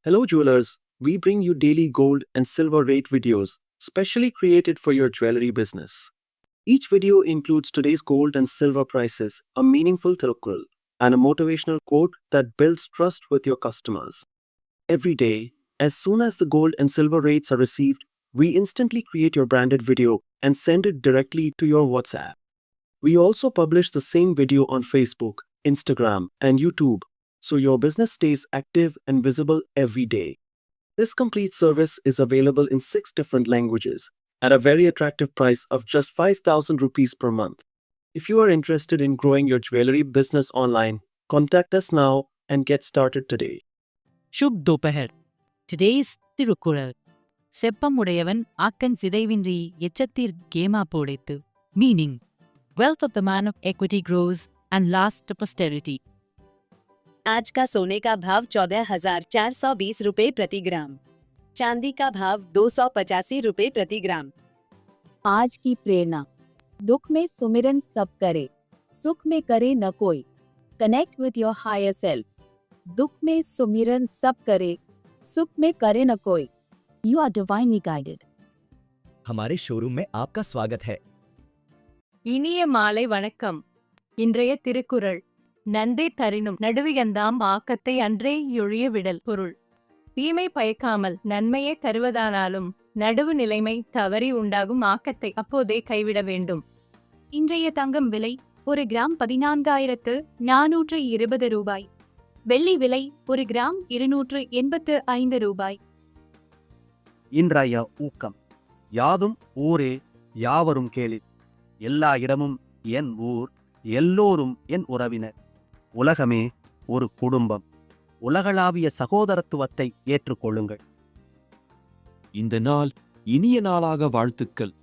Hello, jewelers. We bring you daily gold and silver rate videos, specially created for your jewelry business. Each video includes today's gold and silver prices, a meaningful Tirukkural, and a motivational quote that builds trust with your customers. Every day, as soon as the gold and silver rates are received, we instantly create your branded video and send it directly to your WhatsApp. We also publish the same video on Facebook, Instagram, and YouTube, so your business stays active and visible every day. This complete service is available in 6 different languages at a very attractive price of just 5,000 rupees per month. If you are interested in growing your jewelry business online, contact us now and get started today. Shubh Dopahar. Today's Tirukkural. செப்பமுடையவன் ஆக்கன் சிதைவின்றி எச்சத்திற் கேமா போடைத்து. Meaning, wealth of the man of equity grows and lasts to posterity. आज का सोने का भाव 14,420 रुपए प्रति ग्राम, चांदी का भाव 285 रुपए प्रति ग्राम। आज की प्रेरणा, दुख में सुमिरन सब करे, सुख में करे न कोई। Connect with your higher self. दुख में सुमिरन सब करे, सुख में करे न कोई। You are divinely guided. हमारे शोरूम में आपका स्वागत है। இனிய மாலை வணக்கம். இன்றைய திருக்குறள். நன்றி தரினும் நடுவியந்தாம் ஆக்கத்தை அன்றே யொழிய விடல். பொருள். தீமை பயக்காமல் நன்மையே தருவதானாலும் நடுவு நிலைமை தவறி உண்டாகும் ஆக்கத்தை அப்போதே கைவிட வேண்டும். இன்றைய தங்கம் விலை ஒரு கிராம் 14,420 ரூபாய். வெள்ளி விலை ஒரு கிராம் 285 ரூபாய். இன்றைய ஊக்கம். யாதும் ஊரே யாவரும் கேளிர். எல்லா இடமும் என் ஊர், எல்லோரும் என் உறவினர். உலகமே ஒரு குடும்பம். உலகளாவிய சகோதரத்துவத்தை ஏற்றுக்கொள்ளுங்கள். இந்த நாள் இனிய நாளாக வாழ்த்துக்கள்.